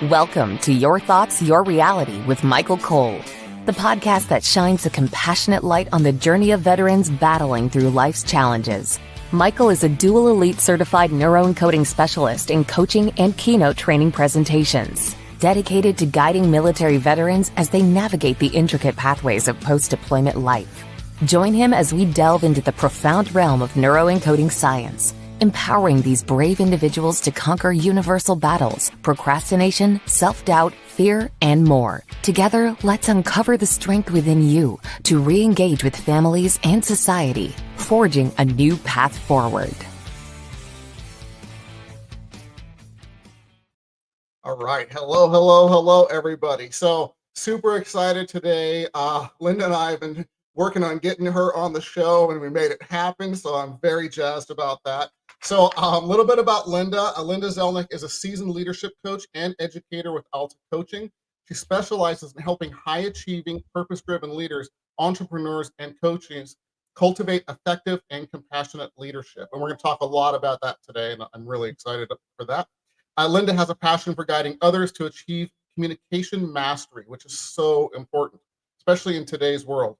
Welcome to Your Thoughts, Your Reality with Michael Cole, the podcast that shines a compassionate light on the journey of veterans battling through life's challenges. Michael is a dual elite certified neuroencoding specialist in coaching and keynote training presentations, dedicated to guiding military veterans as they navigate the intricate pathways of post-deployment life. Join him as we delve into the profound realm of neuroencoding science, empowering these brave individuals to conquer universal battles, procrastination, self-doubt, fear, and more. Together, let's uncover the strength within you to re-engage with families and society, forging a new path forward. All right. Hello, everybody. So super excited today. Linda and I have been working on getting her on the show, and we made it happen. So I'm very jazzed about that. So a little bit about Linda. Linda Zelnik is a seasoned leadership coach and educator with ALTA Coaching. She specializes in helping high-achieving, purpose-driven leaders, entrepreneurs, and coaches cultivate effective and compassionate leadership. And we're going to talk a lot about that today, and I'm really excited for that. Linda has a passion for guiding others to achieve communication mastery, which is so important, especially in today's world.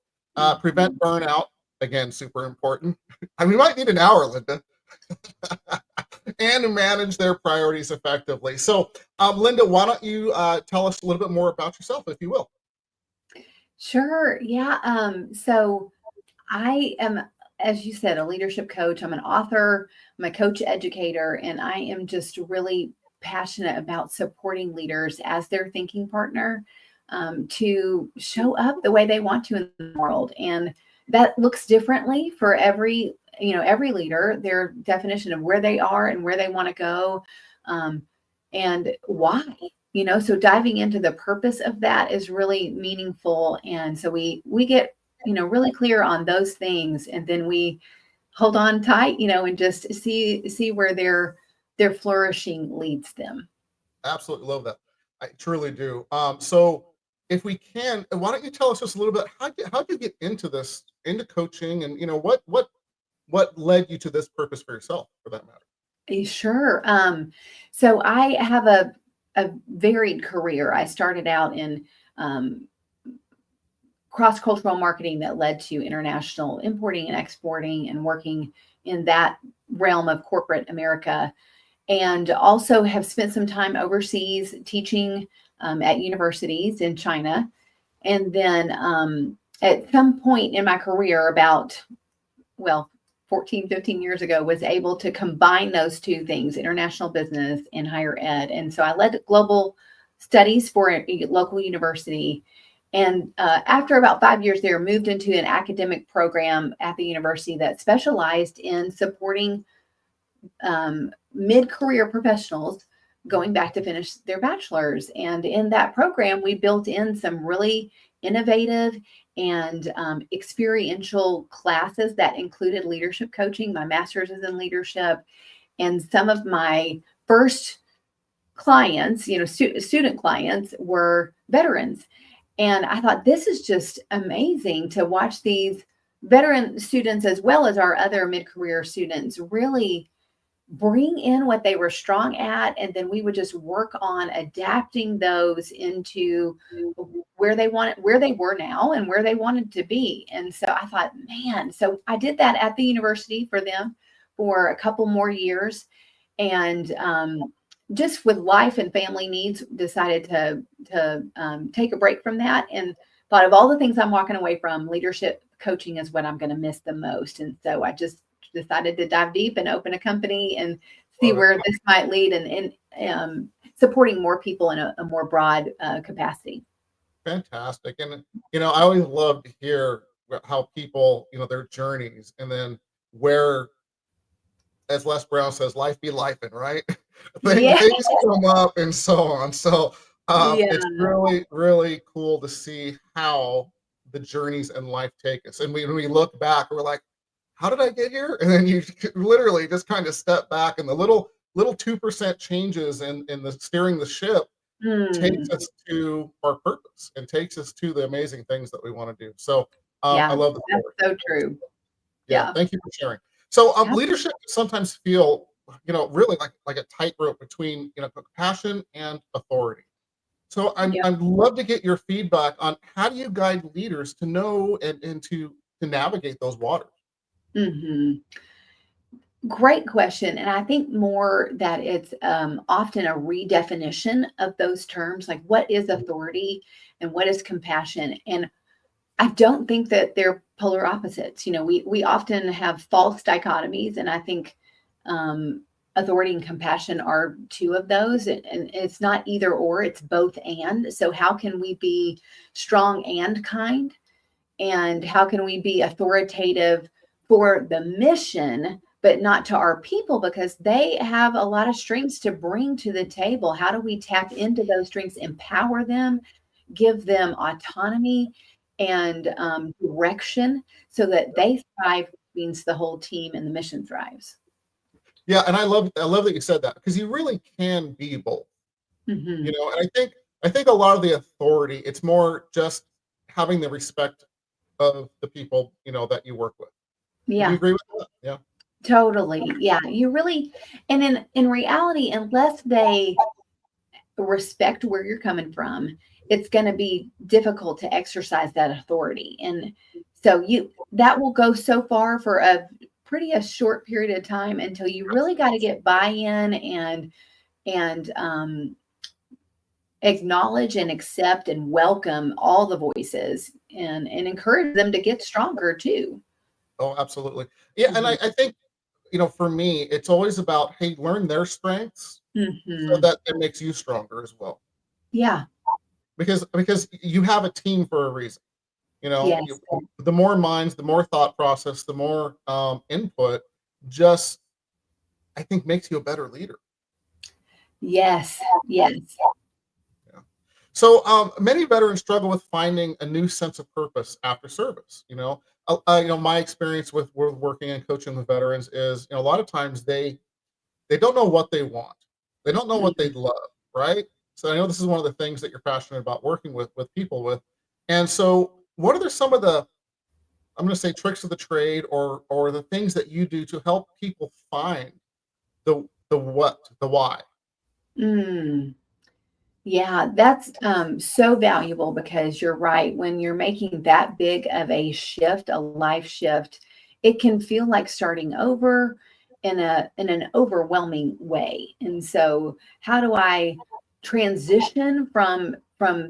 Prevent burnout, again, super important. We might need an hour, Linda. And manage their priorities effectively. So, Linda, why don't you tell us a little bit more about yourself, if you will? Sure. Yeah. So I am, as you said, a leadership coach. I'm an author, I'm a coach educator, and I am just really passionate about supporting leaders as their thinking partner to show up the way they want to in the world. And that looks differently for every leader, their definition of where they are and where they want to go, and why. So diving into the purpose of that is really meaningful. And so we get, really clear on those things, and then we hold on tight, and just see where their flourishing leads them. Absolutely love that. I truly do. So if we can, why don't you tell us just a little bit, how'd you get into coaching, and what led you to this purpose for yourself, for that matter? Sure. So I have a varied career. I started out in cross-cultural marketing that led to international importing and exporting and working in that realm of corporate America, and also have spent some time overseas teaching at universities in China. And then at some point in my career, about 14, 15 years ago, was able to combine those two things, international business and higher ed. And so I led global studies for a local university. And after about 5 years there, moved into an academic program at the university that specialized in supporting mid-career professionals going back to finish their bachelor's. And in that program, we built in some really innovative and experiential classes that included leadership coaching. My master's is in leadership, and some of my first clients, student clients, were veterans. And I thought, this is just amazing to watch these veteran students, as well as our other mid-career students, really bring in what they were strong at, and then we would just work on adapting those into where they were now and where they wanted to be. And so I thought, man, so I did that at the university for them for a couple more years, and just with life and family needs, decided to take a break from that, and thought, of all the things I'm walking away from, leadership coaching is what I'm going to miss the most. And so I just decided to dive deep and open a company and see where this might lead, and supporting more people in a more broad capacity. Fantastic. And, I always love to hear how people, their journeys, and then where, as Les Brown says, life be lifing, right? Things come up and so on. So it's really, really cool to see how the journeys in life take us. And when we look back, we're like, how did I get here? And then you literally just kind of step back, and the little 2% changes in the steering the ship takes us to our purpose and takes us to the amazing things that we want to do. So I love the story. That's so true. Yeah. Thank you for sharing. So leadership can sometimes feel, really like a tightrope between, compassion and authority. So Yeah. I'd love to get your feedback on how do you guide leaders to know and to navigate those waters? hmm Great question. And I think more that it's often a redefinition of those terms, like what is authority and what is compassion. And I don't think that they're polar opposites. We often have false dichotomies, and I think um, authority and compassion are two of those. And it's not either or; it's both and. So how can we be strong and kind? And how can we be authoritative for the mission, but not to our people because they have a lot of strengths to bring to the table? How do we tap into those strengths, empower them, give them autonomy and direction so that they thrive, means the whole team and the mission thrives. Yeah, and I love that you said that because you really can be both. hmm And I think a lot of the authority, it's more just having the respect of the people, that you work with. Would you Yeah, agree with that? Yeah. totally. Yeah, you really, and in reality, unless they respect where you're coming from, it's going to be difficult to exercise that authority. And so that will go so far for a short period of time until you really got to get buy-in and acknowledge and accept and welcome all the voices and encourage them to get stronger too. Oh, absolutely. Yeah, and hmm I think, for me, it's always about, hey, learn their strengths so hmm that it makes you stronger as well. Yeah. Because you have a team for a reason. Yes. The more minds, the more thought process, the more input, just I think makes you a better leader. Yes. Yes. Yeah. So many veterans struggle with finding a new sense of purpose after service. My experience with working and coaching with veterans is, a lot of times they don't know what they want. They don't know what they Mhm. love, right? So I know this is one of the things that you're passionate about working with people with. And so, what are some of the, I'm going to say, tricks of the trade, or the things that you do to help people find the why? Mm. Yeah, that's so valuable because you're right. When you're making that big of a shift, a life shift, it can feel like starting over in an overwhelming way. And so, how do I transition from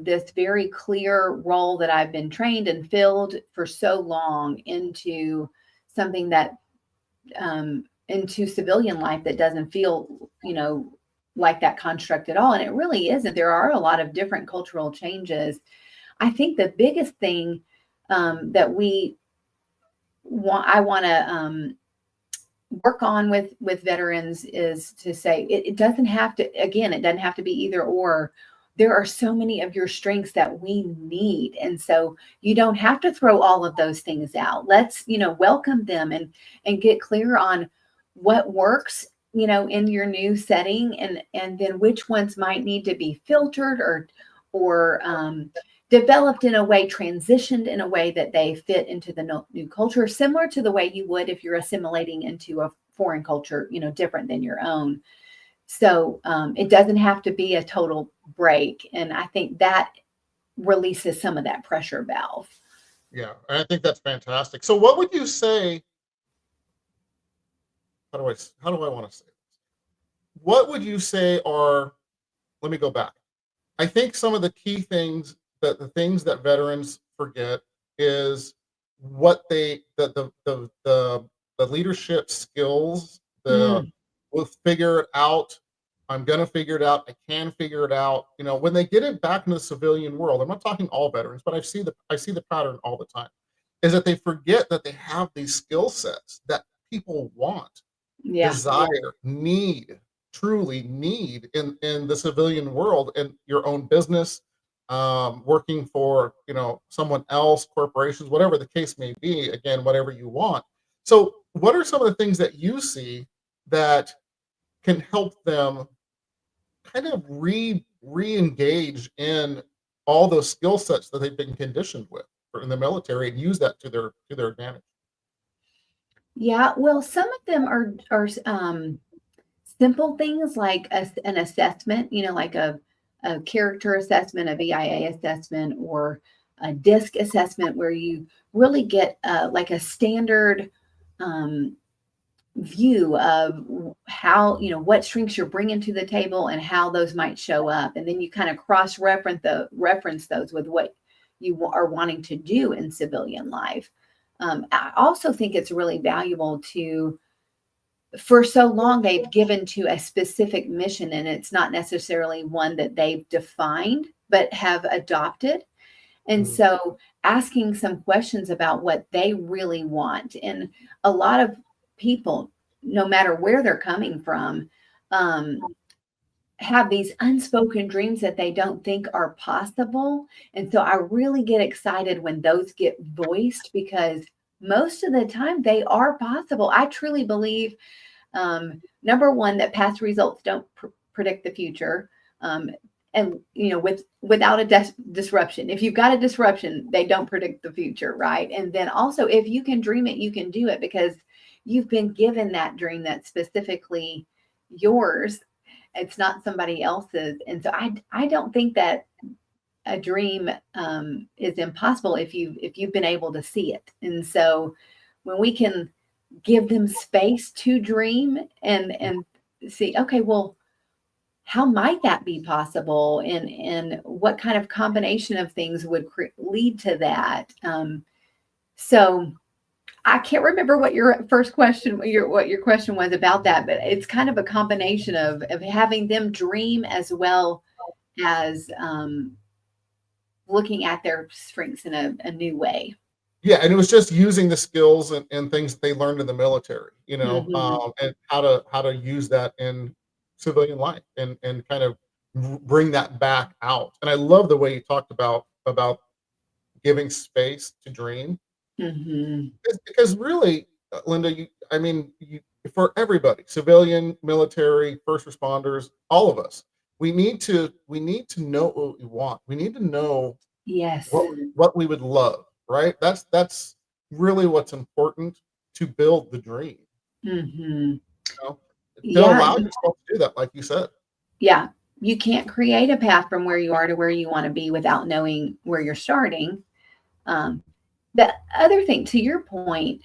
this very clear role that I've been trained and filled for so long into something that into civilian life that doesn't feel, like that construct at all. And it really isn't. There are a lot of different cultural changes. I think the biggest thing that I want to work on with veterans is to say it doesn't have to. Again, it doesn't have to be either or. There are so many of your strengths that we need, and so you don't have to throw all of those things out. Let's welcome them and get clear on what works in your new setting, and then which ones might need to be filtered or developed in a way, transitioned in a way that they fit into the new culture, similar to the way you would if you're assimilating into a foreign culture, different than your own. So it doesn't have to be a total break. And I think that releases some of that pressure valve. Yeah, and I think that's fantastic. So, what would you say? How do I want to say this? What would you say are? Let me go back. I think some of the key things, that the things that veterans forget is what the leadership skills, the Mm, will figure it out. I'm gonna figure it out. I can figure it out. When they get it back into the civilian world, I'm not talking all veterans, but I see the pattern all the time, is that they forget that they have these skill sets that people want, yeah. desire, need, truly need in the civilian world, in your own business, working for someone else, corporations, whatever the case may be. Again, whatever you want. So, what are some of the things that you see that can help them kind of re-engage in all those skill sets that they've been conditioned with in the military, and use that to their advantage? Yeah. Well, some of them are simple things like an assessment, like a character assessment, a VIA assessment, or a DISC assessment, where you really get like a standard view of how, what strengths you're bringing to the table and how those might show up. And then you kind of reference those with what you are wanting to do in civilian life. I also think it's really valuable for so long they've given to a specific mission, and it's not necessarily one that they've defined but have adopted. And so asking some questions about what they really want. And a lot of people, no matter where they're coming from, have these unspoken dreams that they don't think are possible. And so I really get excited when those get voiced, because most of the time they are possible. I truly believe, number one, that past results don't predict the future. And without a disruption, if you've got a disruption, they don't predict the future, right? And then also, if you can dream it, you can do it, because you've been given that dream that's specifically yours. It's not somebody else's. And so I don't think that a dream is impossible if you've been able to see it. And so when we can give them space to dream and see, okay, well, how might that be possible, and what kind of combination of things would lead to that? So I can't remember what your first question, what your question was about that, but it's kind of a combination of having them dream as well as looking at their strengths in a new way. Yeah, and it was just using the skills and things that they learned in the military, and how to use that in civilian life and kind of bring that back out. And I love the way you talked about giving space to dream, because really, Linda, for everybody, civilian, military, first responders, all of us, we need to know what we want. We need to know Yes. what we would love, right? That's really what's important to build the dream. Don't allow yourself to do that, like you said. Yeah, you can't create a path from where you are to where you want to be without knowing where you're starting. The other thing, to your point,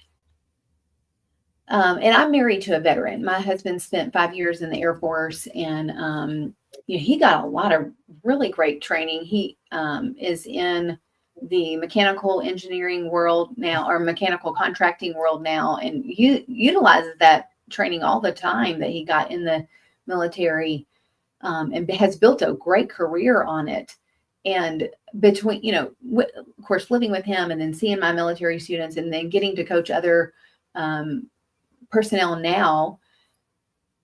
and I'm married to a veteran. My husband spent 5 years in the Air Force, and he got a lot of really great training. He is in the mechanical engineering world now, or mechanical contracting world now, and utilizes that training all the time that he got in the military, and has built a great career on it. And between, of course, living with him and then seeing my military students and then getting to coach other personnel now,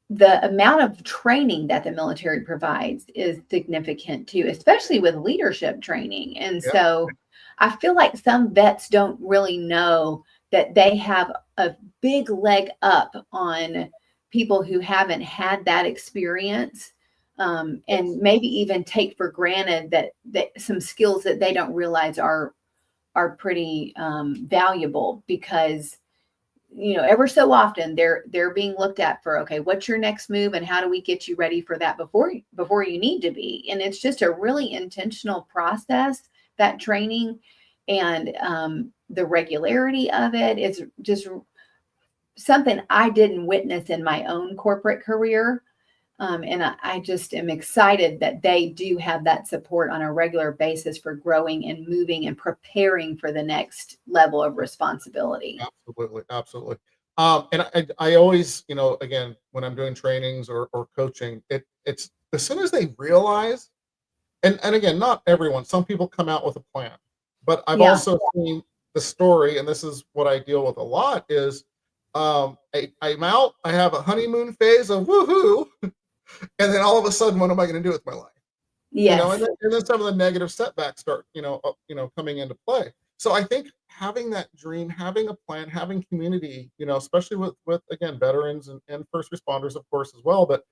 the amount of training that the military provides is significant too, especially with leadership training. And so I feel like some vets don't really know that they have a big leg up on people who haven't had that experience, and maybe even take for granted that some skills that they don't realize are pretty valuable, because ever so often they're being looked at for, okay, what's your next move and how do we get you ready for that before you need to be. And it's just a really intentional process, that training, and the regularity of it is just something I didn't witness in my own corporate career. And I just am excited that they do have that support on a regular basis for growing and moving and preparing for the next level of responsibility. Absolutely. And I always, again, when I'm doing trainings or coaching, it's as soon as they realize, and again, not everyone, some people come out with a plan, but I've also seen the story, and this is what I deal with a lot, is I'm out, I have a honeymoon phase of woohoo, and then all of a sudden, what am I going to do with my life? Yes. And then some of the negative setbacks start, coming into play. So I think having that dream, having a plan, having community, especially with again, veterans and first responders, of course, as well, but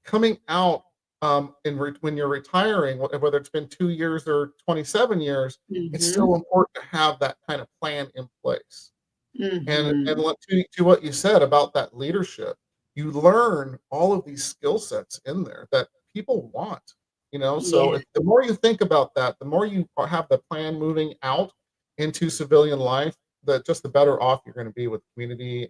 coming out when you're retiring, whether it's been 2 years or 27 years, it's so important to have that kind of plan in place. And to what you said about that leadership, you learn all of these skill sets in there that people want. So Yeah. the more you think about that, the more you have the plan moving out into civilian life, the better off you're going to be with community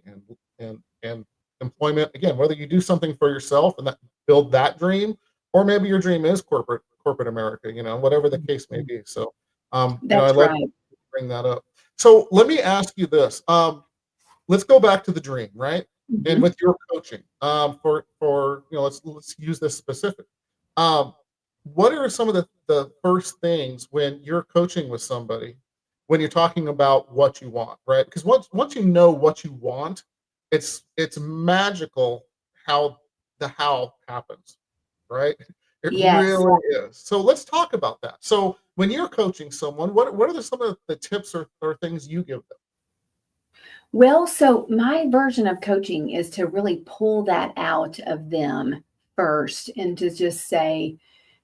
and employment. Again, whether you do something for yourself and that build that dream, or maybe your dream is corporate America, whatever the case may be. So, I That's love right. to bring that up. So let me ask you this. Let's go back to the dream, right? And Mhm. with your coaching, for let's use this specific. Um, what are some of the first things when you're coaching with somebody, when you're talking about what you want, right? Because once you know what you want, it's magical how happens, right? It Yes. really is. So let's talk about that. So when you're coaching someone, what are some of the tips or things you give them? Well, so my version of coaching is to really pull that out of them first and to just say,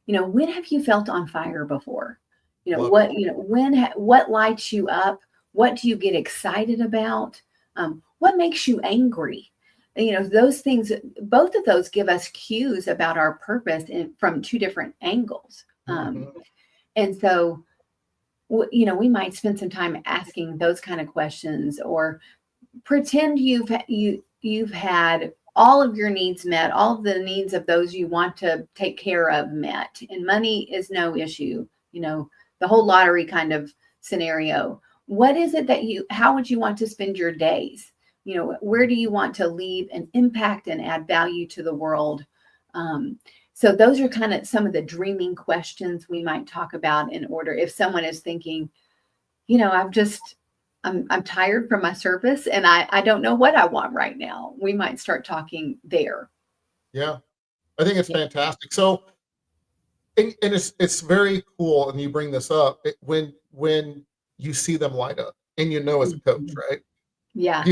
when have you felt on fire before? Love it. What lights you up? What do you get excited about? What makes you angry? Those things, both of those give us cues about our purpose from two different angles. Mhm. And so, we might spend some time asking those kind of questions, or pretend you've had all of your needs met, all of the needs of those you want to take care of met, and money is no issue. The whole lottery kind of scenario. What is it how would you want to spend your days? Where do you want to leave an impact and add value to the world? Um, so those are kind of some of the dreaming questions we might talk about, in order if someone is thinking, I'm tired from my service and I don't know what I want right now. We might start talking there. Yeah, I think it's Yeah. fantastic. So, and it's very cool, and you bring this up when you see them light up, and as a coach, Mhm. right? Yeah.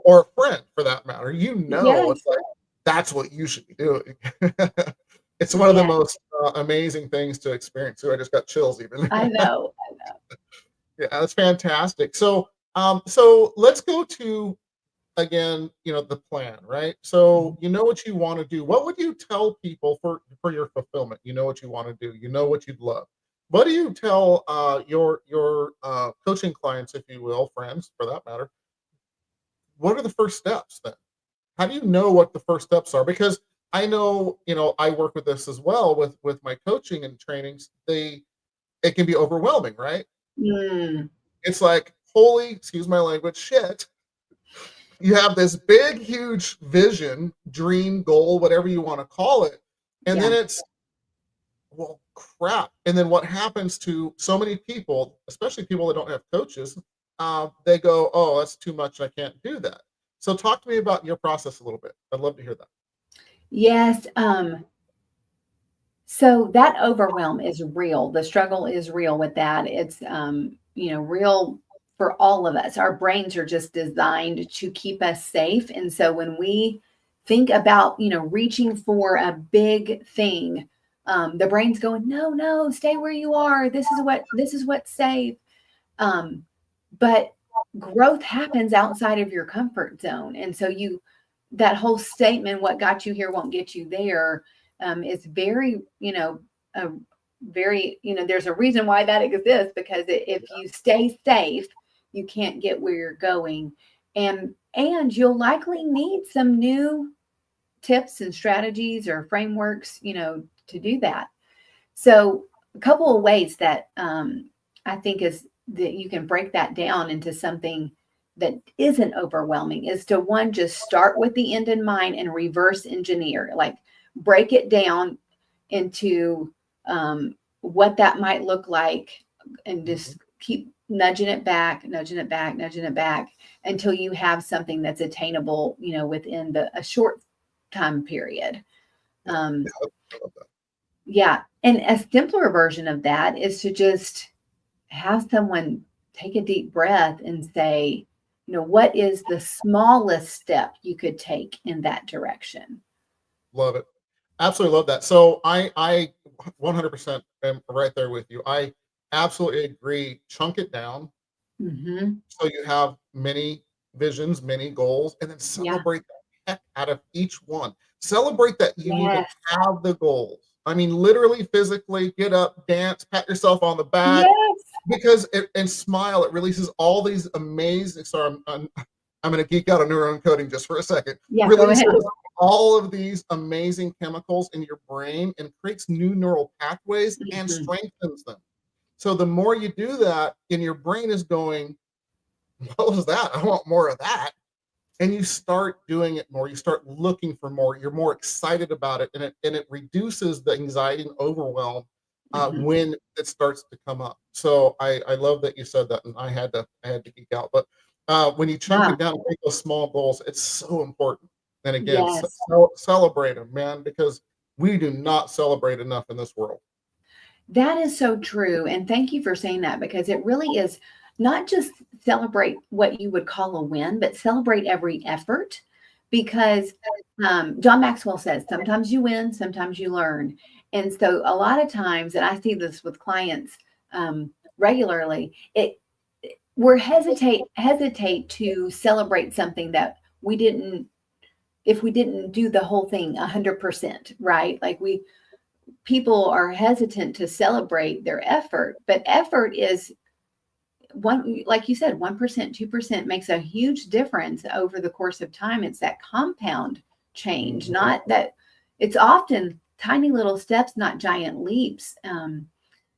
Or a friend for that matter. It's Yes. like that's what you should be doing. It's one of the Yeah. most amazing things to experience. So I just got chills even. I know. I know. Yeah, that's fantastic. So let's go to again, the plan, right? So Mhm. you know what you want to do. What would you tell people for your fulfillment? You know what you want to do. You know what you'd love. What do you tell your coaching clients, if you will, friends for that matter? What are the first steps then? How do you know what the first steps are? Because I know, I work with this as well with my coaching and trainings. It can be overwhelming, right? Mm, It's like, holy, excuse my language, shit. You have this big, huge vision, dream, goal, whatever you want to call it. And then yeah. it's, well, crap. And then what happens to so many people, especially people that don't have coaches, they go, oh, that's too much. I can't do that. So talk to me about your process a little bit. I'd love to hear that. Yes. So that overwhelm is real. The struggle is real with that. It's real for all of us. Our brains are just designed to keep us safe. And so when we think about, reaching for a big thing, the brain's going, no, no, stay where you are. This is what's safe. Um, but growth happens outside of your comfort zone. And so that whole statement, what got you here won't get you there, is very, a very, there's a reason why that exists, because if you stay safe, you can't get where you're going. And you'll likely need some new tips and strategies or frameworks, to do that. So a couple of ways that I think is that you can break that down into something that isn't overwhelming is to, one, just start with the end in mind and reverse engineer, like break it down into what that might look like, and Mhm. just keep nudging it back, nudging it back, nudging it back until you have something that's attainable, within a short time period. Yeah. Um, Yeah, I love that. yeah. And a simpler version of that is to just have someone take a deep breath and say, what is the smallest step you could take in that direction? Love it. Absolutely love that. So I 100% am right there with you. I absolutely agree. Chunk it down Hmm. so you have many visions, many goals, and then Yeah. celebrate the heck out of each one. Celebrate that you even Yes. have the goals. I mean, literally, physically, get up, dance, pat yourself on the back, Yes. because and smile. It releases all these amazing. Sorry, I'm going to geek out on neuroencoding just for a second. Yeah, go ahead. Releases all of these amazing chemicals in your brain and creates new neural pathways and Mhm. strengthens them. So the more you do that, and your brain is going, what was that? I want more of that. And you start doing it more. You start looking for more. You're more excited about it, and it reduces the anxiety and overwhelm Mhm. when it starts to come up. So I love that you said that, and I had to geek out. But when you chunk Yeah. it down and make those small goals, it's so important. And again, Yes. celebrate them, man, because we do not celebrate enough in this world. That is so true. And thank you for saying that, because it really is not just celebrate what you would call a win, but celebrate every effort. Because John Maxwell says, sometimes you win, sometimes you learn. And so a lot of times, and I see this with clients regularly, we're hesitate to celebrate something that we didn't, if we didn't do the whole thing 100%, right? Like people are hesitant to celebrate their effort, but effort is one, like you said, 1%, 2% makes a huge difference over the course of time. It's that compound change, Mhm. not that it's often tiny little steps, not giant leaps.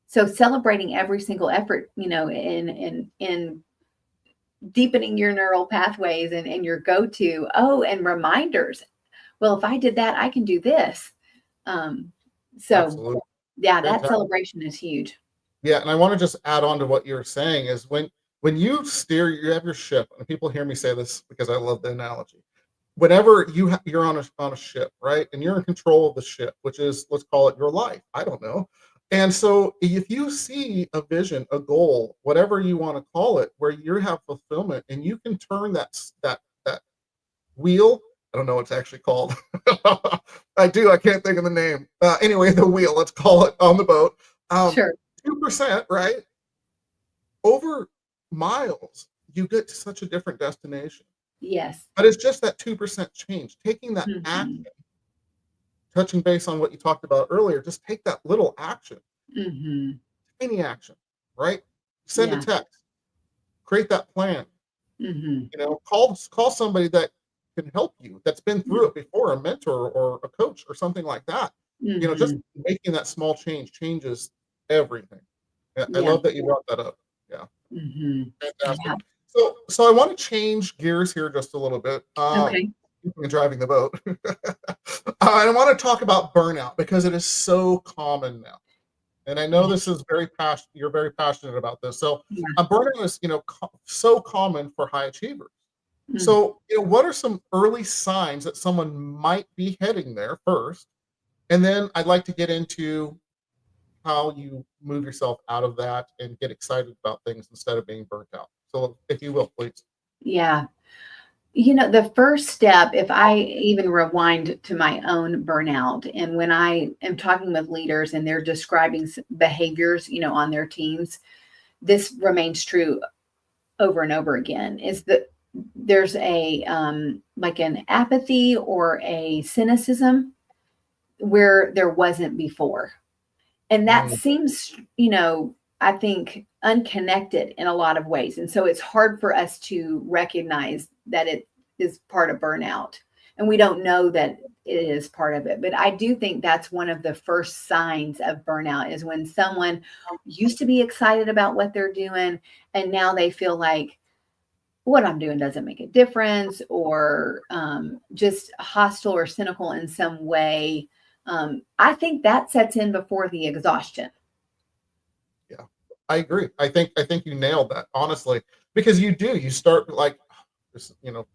So celebrating every single effort, in deepening your neural pathways and your go-to, and reminders. Well, if I did that, I can do this. Um, so Absolutely. yeah, that Fantastic. celebration is huge. Yeah, and I want to just add on to what you're saying is when you steer, you have your ship, and people hear me say this because I love the analogy. Whenever you're on a ship, right, and you're in control of the ship, which is, let's call it your life. I don't know. And so if you see a vision, a goal, whatever you want to call it, where you have fulfillment and you can turn that wheel. I don't know what it's actually called. I do. I can't think of the name. Anyway, the wheel. Let's call it on the boat. Um, Sure. 2%, right? Over miles, you get to such a different destination. Yes. But it's just that 2% change. Taking that Mhm. action, touching base on what you talked about earlier, just take that little action, Mhm. any action, right? Send a Yeah. text, create that plan, Mhm. call somebody that can help you, that's been through it before, a mentor or a coach or something like that. Just Mhm. making that small change changes everything. I Yeah. love that you brought that up. Yeah, Mhm. fantastic. Yeah. So I want to change gears here just a little bit. Okay. Speaking of driving the boat, I want to talk about burnout because it is so common now. And I know Yeah. this is you're very passionate about this. So, Yeah. burnout is, so common for high achievers. Mm. So, what are some early signs that someone might be heading there first? And then I'd like to get into how you move yourself out of that and get excited about things instead of being burnt out. So, if you will, please. Yeah. The first step, if I even rewind to my own burnout, and when I am talking with leaders and they're describing behaviors, on their teams, this remains true over and over again, is that there's a like an apathy or a cynicism where there wasn't before. And that Mm, seems, I think unconnected in a lot of ways. And so it's hard for us to recognize that it is part of burnout. And we don't know that it is part of it. But I do think that's one of the first signs of burnout, is when someone used to be excited about what they're doing and now they feel like what I'm doing doesn't make a difference, or just hostile or cynical in some way. I think that sets in before the exhaustion. yeah, I agree. I think you nailed that, honestly, because you start like,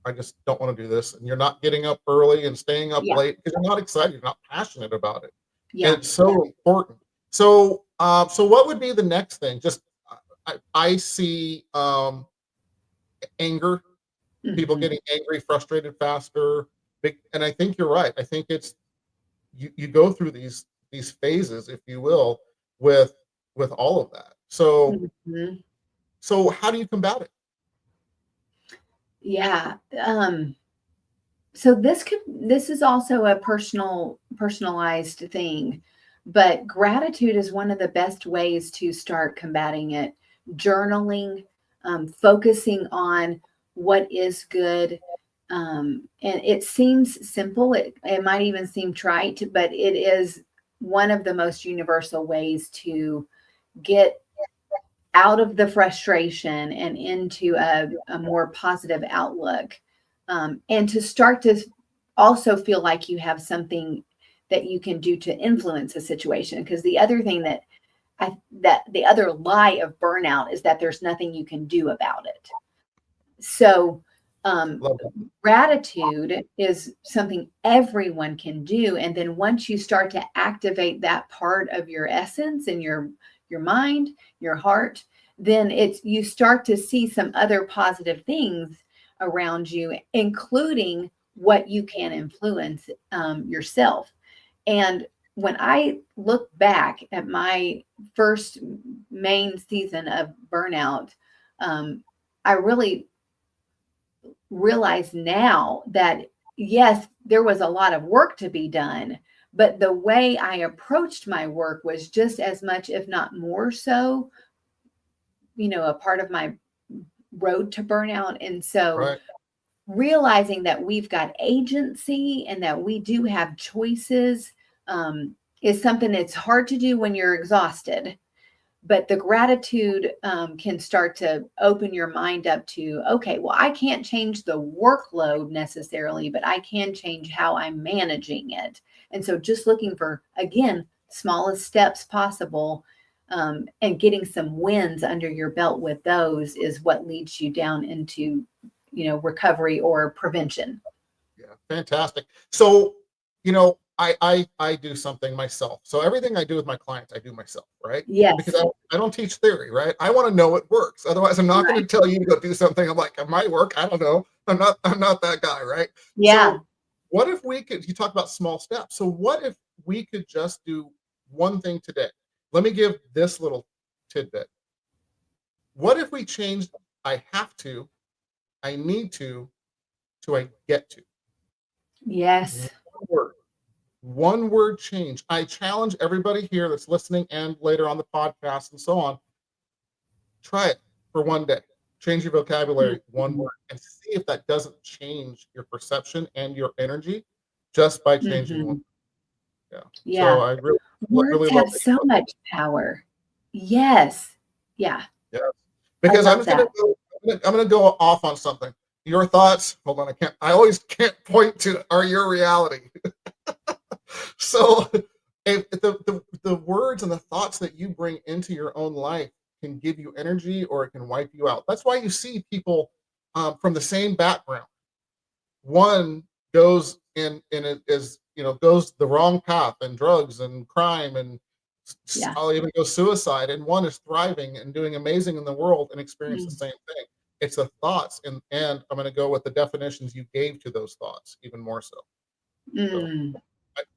I just don't want to do this, and you're not getting up early and staying up Yeah. late because you're not excited, you're not passionate about it, and Yeah. it's so important. So what would be the next thing? Just I see anger, people Hmm. getting angry, frustrated faster. And I think you're right. I think it's you go through these phases, if you will, with all of that. So Hmm. how do you combat it? Yeah. So this is also a personalized thing. But gratitude is one of the best ways to start combating it. Journaling, focusing on what is good. And it seems simple. It might even seem trite, but it is one of the most universal ways to get out of the frustration and into a more positive outlook. And to start to also feel like you have something that you can do to influence a situation. Because the other thing that the other lie of burnout is that there's nothing you can do about it. So Love that. gratitude is something everyone can do. And then once you start to activate that part of your essence and your mind, your heart, then you start to see some other positive things around you, including what you can influence yourself. And when I look back at my first main season of burnout, I really realize now that, yes, there was a lot of work to be done, but the way I approached my work was just as much, if not more so, a part of my road to burnout. And so Right. realizing that we've got agency and that we do have choices is something that's hard to do when you're exhausted. But the gratitude can start to open your mind up to, okay, well, I can't change the workload necessarily, but I can change how I'm managing it. And so just looking for, again, smallest steps possible, and getting some wins under your belt with those is what leads you down into, recovery or prevention. Yeah, fantastic. So, I do something myself. So everything I do with my clients, I do myself, right? Because Yes. I don't teach theory, right? I want to know it works. Otherwise, I'm not going Right. to tell you to go do something. I'm like, it might work. I don't know. I'm not that guy, right? Yeah. So what if you talk about small steps. So what if we could just do one thing today? Let me give this little tidbit. What if we changed I have to, I need to I get to? One Yes. word. One word change. I challenge everybody here that's listening and later on the podcast and so on. Try it for one day. Change your vocabulary one word and see if that doesn't change your perception and your energy just by changing one. Mm-hmm. Yeah. So Yeah. I really, Words really love have that you so brought that. much power. Yes. Yeah. Yeah. I Because I'm love just gonna that. go, I'm gonna go off on something. Your thoughts. Hold on. I always can't point to are your reality. So if the words and the thoughts that you bring into your own life can give you energy or it can wipe you out. That's why you see people from the same background. One goes in it is goes the wrong path and drugs and crime and Yeah. I'll even go suicide, and one is thriving and doing amazing in the world and experience the Mm. same thing. It's the thoughts, and I'm going to go with the definitions you gave to those thoughts even more so. So Mm.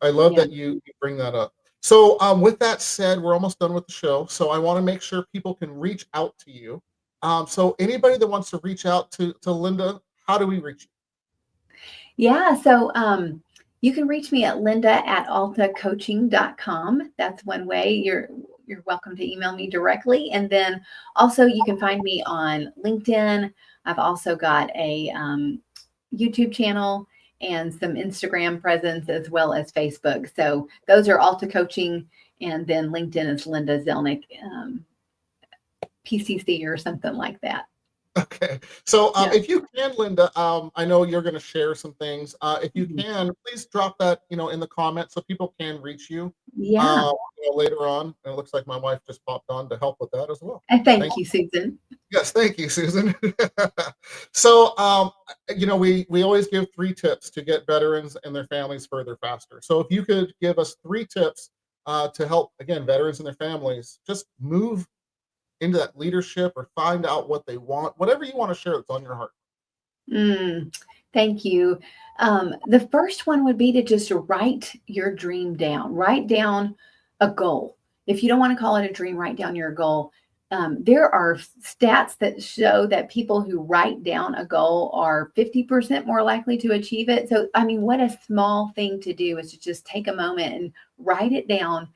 I love Yeah. that you bring that up. So, with that said, we're almost done with the show. So I want to make sure people can reach out to you. So anybody that wants to reach out to Linda, how do we reach you? Yeah. So you can reach me at linda@altacoaching.com. That's one way. You're welcome to email me directly. And then also you can find me on LinkedIn. I've also got a YouTube channel and some Instagram presence as well as Facebook. So those are Alta Coaching. And then LinkedIn is Linda Zelnik, PCC or something like that. Okay. So, Yeah. if you can, Linda, I know you're going to share some things. If you Mhm. can, please drop that, in the comments so people can reach you, Yeah. later on. And it looks like my wife just popped on to help with that as well. And Thank thank you, Susan. Yes, thank you, Susan. So, we always give 3 tips to get veterans and their families further faster. So, if you could give us 3 tips to help again veterans and their families just move into that leadership or find out what they want, whatever you want to share that's on your heart. Thank you. The first one would be to just write your dream down. Write down a goal. If you don't want to call it a dream, write down your goal. There are stats that show that people who write down a goal are 50% more likely to achieve it. So, I mean, what a small thing to do is to just take a moment and write it down.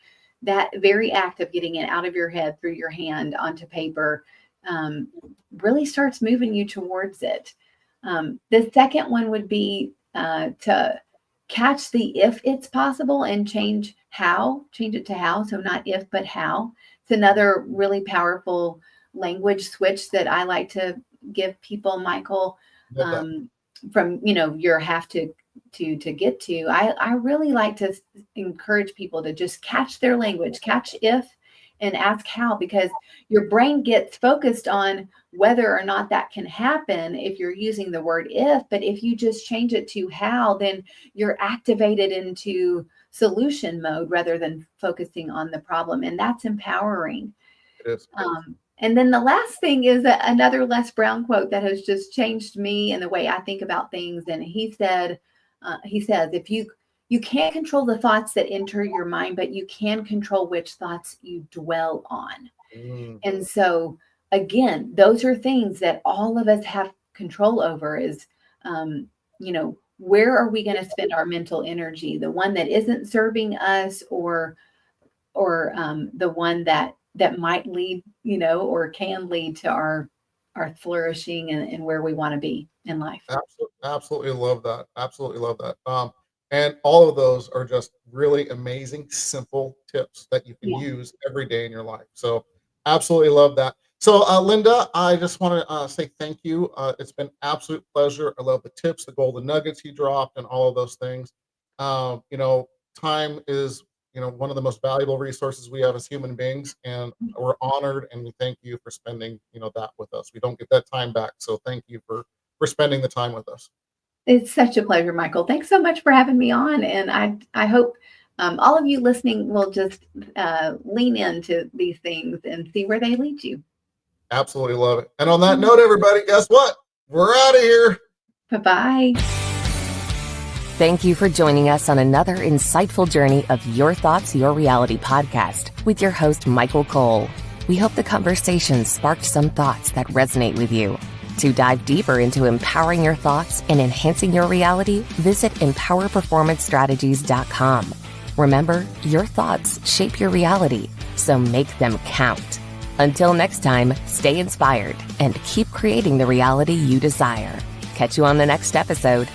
that very act of getting it out of your head through your hand onto paper really starts moving you towards it. The second one would be to catch the if it's possible and change it to how. So not if, but how. It's another really powerful language switch that I like to give people, Michael, from, your have to get to. I really like to encourage people to just catch their language, catch if and ask how, because your brain gets focused on whether or not that can happen if you're using the word if. But if you just change it to how, then you're activated into solution mode rather than focusing on the problem. And that's empowering. It is. And then the last thing is another Les Brown quote that has just changed me and the way I think about things. And he says, if you can't control the thoughts that enter your mind, but you can control which thoughts you dwell on. And so, again, those are things that all of us have control over is, where are we going to spend our mental energy? The one that isn't serving us or the one that might lead, or can lead to our flourishing and where we want to be in life. Absolutely love that. Absolutely love that. And all of those are just really amazing, simple tips that you can use every day in your life. So absolutely love that. So Linda, I just want to say thank you. It's been absolute pleasure. I love the tips, the golden nuggets you dropped, and all of those things. Time is, one of the most valuable resources we have as human beings, and we're honored and we thank you for spending, that with us. We don't get that time back. So thank you for spending the time with us. It's such a pleasure, Michael. Thanks so much for having me on. And I hope all of you listening will just lean into these things and see where they lead you. Absolutely love it. And on that note, everybody, guess what? We're out of here. Bye-bye. Thank you for joining us on another insightful journey of Your Thoughts, Your Reality podcast with your host, Michael Cole. We hope the conversation sparked some thoughts that resonate with you. To dive deeper into empowering your thoughts and enhancing your reality, visit empowerperformancestrategies.com. Remember, your thoughts shape your reality, so make them count. Until next time, stay inspired and keep creating the reality you desire. Catch you on the next episode.